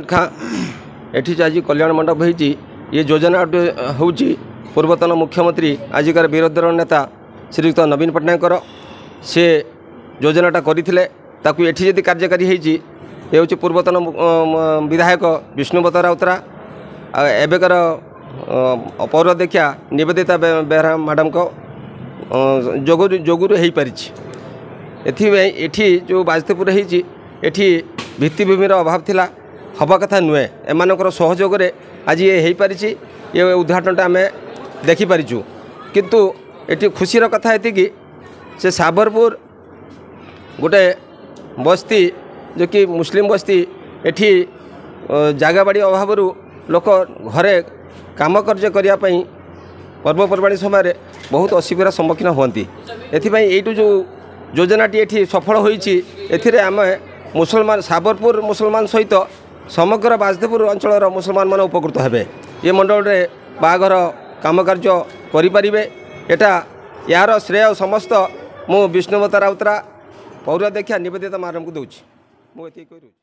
खां एठी आज कल्याण मंडप होती ये योजना हूँ पूर्वतन मुख्यमंत्री आजिकार विरोधी दल नेता श्रीयुक्त नवीन पट्टनायक से योजनाटा करते एठी जदि कार्यकारी होती ये हूँ पूर्वतन विधायक विष्णुपद राउतरा एबेकर पौर अध्यक्षा निवेदिता बेहरा मैडम को जोगुरु हो पारी एठी जो बाजतेपुर होती भित्तिभूमिर अभाव थिला हवा कथा नुहे एमानकर सहयोग आज ये हो पारी ये उद्घाटनटा आम देखिपारिचु किंतु एटी खुशीर कथा ये से साबरपुर गोटे बस्ती जो कि मुस्लिम बस्ती एठी जागा बाड़ी अभाव लोक घरे काम कार्य करने पर्वपर्वाणी समय बहुत असुविधार सम्मुखीन होती एठू जो योजनाटी एठी सफल होती आम मुसलमान साबरपुर मुसलमान सहित समग्र बाजदेपुर अंचल मुसलमान मान उपकृत हेबे ये मंडल रे बाघर काम कार्य करें एटा यार श्रेय समस्त मु विष्णुपद राउतरा पौराध्यक्षा निवेदिता मैडम को दूची।